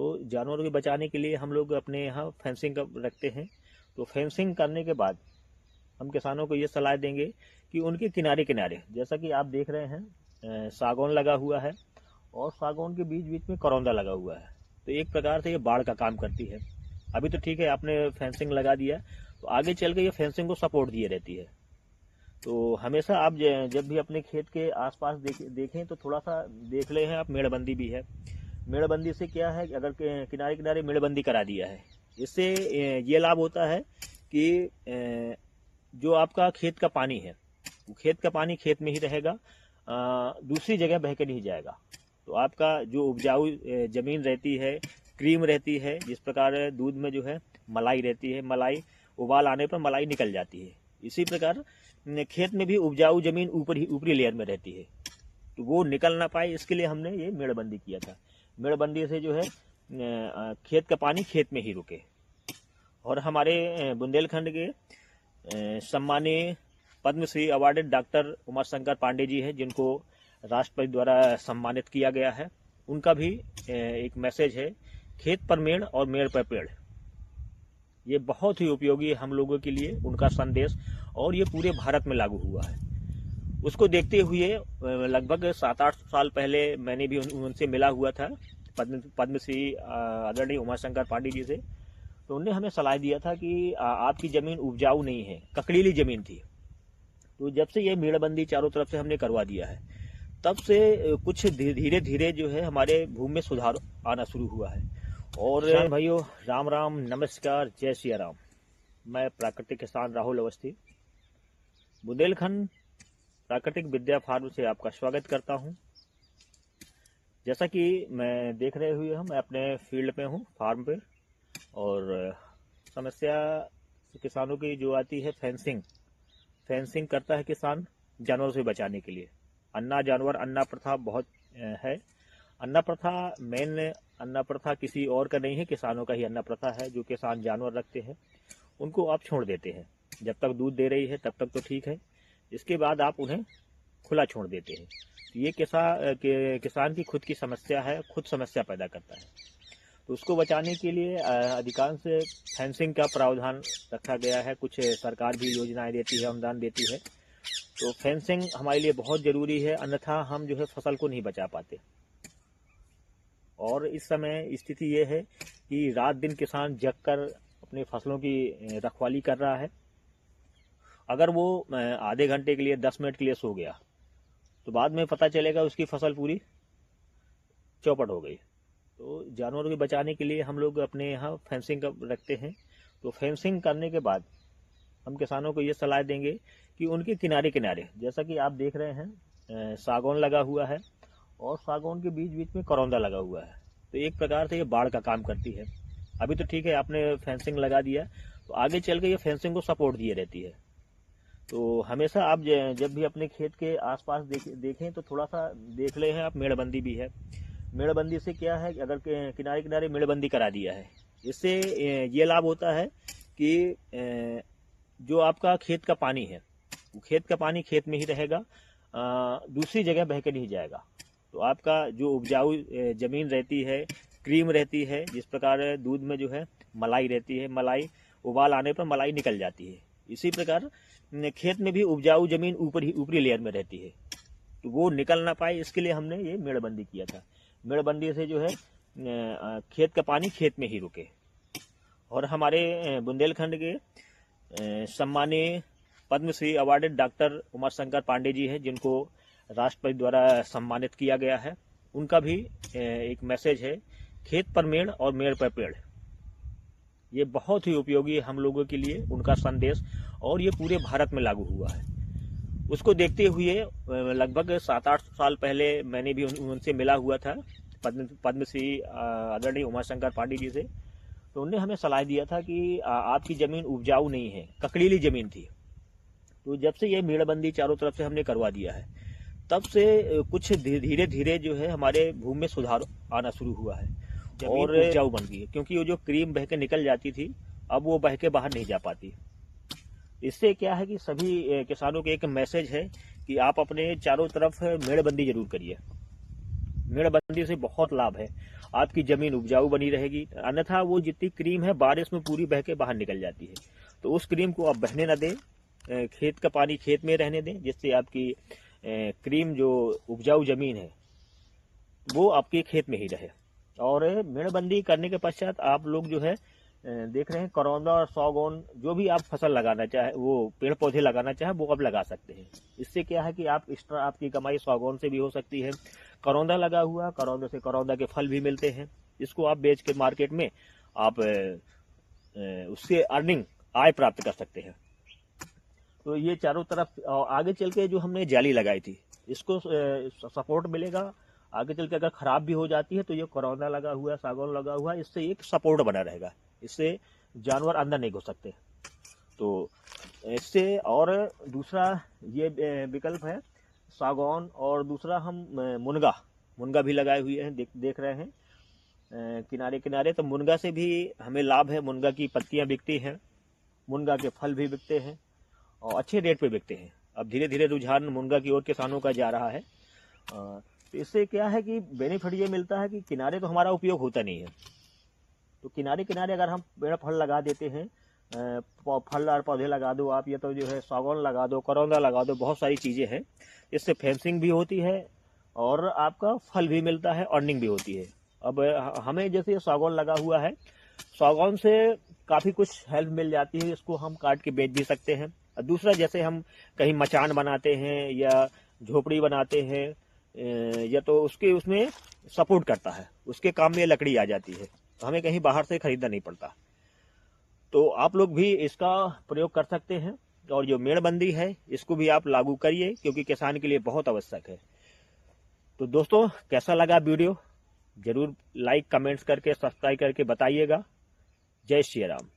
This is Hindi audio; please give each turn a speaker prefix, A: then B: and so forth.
A: तो जानवरों के बचाने के लिए हम लोग अपने यहाँ फेंसिंग रखते हैं। तो फेंसिंग करने के बाद हम किसानों को ये सलाह देंगे कि उनके किनारे किनारे, जैसा कि आप देख रहे हैं, सागौन लगा हुआ है और सागौन के बीच बीच में करौंदा लगा हुआ है। तो एक प्रकार से ये बाड़ का काम करती है। अभी तो ठीक है, आपने फेंसिंग लगा दिया, तो आगे चल के ये फेंसिंग को सपोर्ट दिए रहती है। तो हमेशा आप जब भी अपने खेत के आसपास देखें तो थोड़ा सा देख ले हैं आप, मेड़बंदी भी है। मेड़बंदी से क्या है कि अगर किनारे किनारे मेड़बंदी करा दिया है, इससे ये लाभ होता है कि जो आपका खेत का पानी है, वो खेत का पानी खेत में ही रहेगा, दूसरी जगह बह के नहीं जाएगा। तो आपका जो उपजाऊ जमीन रहती है, क्रीम रहती है, जिस प्रकार दूध में जो है मलाई रहती है, मलाई उबाल आने पर मलाई निकल जाती है, इसी प्रकार खेत में भी उपजाऊ जमीन ऊपरी लेयर में रहती है। तो वो निकल ना पाए, इसके लिए हमने ये मेड़बंदी किया था। मेड़बंदी से जो है खेत का पानी खेत में ही रुके। और हमारे बुंदेलखंड के सम्मानीय पद्मश्री अवार्डेड डॉक्टर उमाशंकर पांडे जी हैं, जिनको राष्ट्रपति द्वारा सम्मानित किया गया है। उनका भी एक मैसेज है, खेत पर मेड़ और मेड़ पर पेड़। ये बहुत ही उपयोगी है हम लोगों के लिए, उनका संदेश, और ये पूरे भारत में लागू हुआ है। उसको देखते हुए लगभग 7-8 साल पहले मैंने भी उनसे मिला हुआ था, पद्मश्री आदरणीय उमाशंकर पांडे जी से। तो उन्होंने हमें सलाह दिया था कि आपकी जमीन उपजाऊ नहीं है, ककड़ीली जमीन थी। तो जब से ये मेड़बंदी चारों तरफ से हमने करवा दिया है, तब से कुछ धीरे धीरे जो है हमारे भूमि में सुधार आना शुरू हुआ है। और किसान भाइयों, राम राम, नमस्कार, जय सिया राम। मैं प्राकृतिक किसान राहुल अवस्थी बुंदेलखंड प्राकृतिक विद्या फार्म से आपका स्वागत करता हूं। जैसा कि मैं देख रहे हुए हम, मैं अपने फील्ड पे हूं, फार्म पे। और समस्या किसानों की जो आती है, फेंसिंग करता है किसान जानवरों से बचाने के लिए। अन्ना जानवर अन्ना प्रथा बहुत है। अन्ना प्रथा अन्ना प्रथा किसी और का नहीं है, किसानों का ही अन्ना प्रथा है। जो किसान जानवर रखते हैं उनको आप छोड़ देते हैं, जब तक दूध दे रही है तब तक तो ठीक है, इसके बाद आप उन्हें खुला छोड़ देते हैं। ये किसान की खुद की समस्या है, खुद समस्या पैदा करता है। तो उसको बचाने के लिए अधिकांश फेंसिंग का प्रावधान रखा गया है। कुछ सरकार भी योजनाएं देती है, अनुदान देती है। तो फेंसिंग हमारे लिए बहुत जरूरी है, अन्यथा हम जो है फसल को नहीं बचा पाते। और इस समय स्थिति ये है कि रात दिन किसान जग कर अपने फसलों की रखवाली कर रहा है। अगर वो आधे घंटे के लिए, 10 मिनट के लिए सो गया, तो बाद में पता चलेगा उसकी फसल पूरी चौपट हो गई। तो जानवरों के बचाने के लिए हम लोग अपने यहाँ फेंसिंग रखते हैं। तो फेंसिंग करने के बाद हम किसानों को ये सलाह देंगे कि उनके किनारे किनारे, जैसा कि आप देख रहे हैं, सागौन लगा हुआ है और सागौन के बीच बीच में करौंदा लगा हुआ है। तो एक प्रकार से ये बाड़ का काम करती है। अभी तो ठीक है, आपने फेंसिंग लगा दिया, तो आगे चल के ये फेंसिंग को सपोर्ट दिए रहती है। तो हमेशा आप जब भी अपने खेत के आसपास देखें तो थोड़ा सा देख ले हैं आप, मेड़बंदी भी है। मेड़बंदी से क्या है कि अगर किनारे किनारे मेड़बंदी करा दिया है, इससे ये लाभ होता है कि जो आपका खेत का पानी है, वो खेत का पानी खेत में ही रहेगा, दूसरी जगह बह के नहीं जाएगा। तो आपका जो उपजाऊ जमीन रहती है, क्रीम रहती है, जिस प्रकार दूध में जो है मलाई रहती है, मलाई उबाल आने पर मलाई निकल जाती है, इसी प्रकार खेत में भी उपजाऊ जमीन ऊपरी लेयर में रहती है। तो वो निकल ना पाए, इसके लिए हमने ये मेड़बंदी किया था। मेड़बंदी से जो है खेत का पानी खेत में ही रुके। और हमारे बुंदेलखंड के सम्मानीय पद्मश्री अवार्डेड डॉक्टर उमाशंकर पांडे जी हैं, जिनको राष्ट्रपति द्वारा सम्मानित किया गया है। उनका भी एक मैसेज है, खेत पर मेड़ और मेड़ पर पेड़। ये बहुत ही उपयोगी है हम लोगों के लिए, उनका संदेश, और ये पूरे भारत में लागू हुआ है। उसको देखते हुए लगभग 7-8 साल पहले मैंने भी उनसे मिला हुआ था, पद्मश्री आदरणीय उमाशंकर पांडे जी से। तो उन्होंने हमें सलाह दिया था कि आपकी जमीन उपजाऊ नहीं है, ककड़ीली जमीन थी। तो जब से ये मेड़बंदी चारों तरफ से हमने करवा दिया है, तब से कुछ धीरे धीरे जो है हमारे भूमि में सुधार आना शुरू हुआ है और उपजाऊ बन गई है। क्योंकि वो जो क्रीम बह के निकल जाती थी, अब वो बह के बाहर नहीं जा पाती। इससे क्या है कि सभी किसानों के एक मैसेज है कि आप अपने चारों तरफ मेड़बंदी जरूर करिए। मेड़बंदी से बहुत लाभ है, आपकी जमीन उपजाऊ बनी रहेगी। अन्यथा वो जितनी क्रीम है बारिश में पूरी बह के बाहर निकल जाती है, तो उस क्रीम को आप बहने न दें, खेत का पानी खेत में रहने दें, जिससे आपकी क्रीम जो उपजाऊ जमीन है वो आपके खेत में ही रहे। और मेड़बंदी करने के पश्चात आप लोग जो है देख रहे हैं करौंदा और सागौन, जो भी आप फसल लगाना चाहे, वो पेड़ पौधे लगाना चाहे वो अब लगा सकते हैं। इससे क्या है कि आप एक्स्ट्रा आपकी कमाई सागौन से भी हो सकती है। करौंदा लगा हुआ, करौंदा से करौंदा के फल भी मिलते हैं, इसको आप बेच के मार्केट में आप उससे अर्निंग आय प्राप्त कर सकते हैं। तो ये चारों तरफ आगे चल के जो हमने जाली लगाई थी, इसको सपोर्ट मिलेगा। आगे चल के अगर खराब भी हो जाती है तो ये करौंदा लगा हुआ है, सागौन लगा हुआ है, इससे एक सपोर्ट बना रहेगा, इससे जानवर अंदर नहीं घुस सकते। तो इससे, और दूसरा ये विकल्प है सागौन, और दूसरा हम मुनगा भी लगाए हुए हैं, देख रहे हैं किनारे किनारे। तो मुनगा से भी हमें लाभ है, मुनगा की पत्तियां बिकती हैं, मुनगा के फल भी बिकते हैं और अच्छे रेट पे बिकते हैं। अब धीरे धीरे रुझान मुनगा की ओर किसानों का जा रहा है। तो इससे क्या है कि बेनिफिट ये मिलता है कि किनारे तो हमारा उपयोग होता नहीं है, तो किनारे किनारे अगर हम पेड़ फल लगा देते हैं, फल और पौधे लगा दो आप, या तो जो है सागौन लगा दो, करौंदा लगा दो, बहुत सारी चीज़ें हैं। इससे फेंसिंग भी होती है और आपका फल भी मिलता है, अर्निंग भी होती है। अब हमें जैसे सागौन लगा हुआ है, सागौन से काफ़ी कुछ हेल्प मिल जाती है, इसको हम काट के बेच भी सकते हैं। दूसरा, जैसे हम कहीं मचान बनाते हैं या झोपड़ी बनाते हैं, या तो उसमें सपोर्ट करता है, उसके काम में लकड़ी आ जाती है, तो हमें कहीं बाहर से खरीदना नहीं पड़ता। तो आप लोग भी इसका प्रयोग कर सकते हैं, और जो मेड़बंदी है इसको भी आप लागू करिए, क्योंकि किसान के लिए बहुत आवश्यक है। तो दोस्तों, कैसा लगा वीडियो, जरूर लाइक कमेंट्स करके सब्सक्राइब करके बताइएगा। जय श्री राम।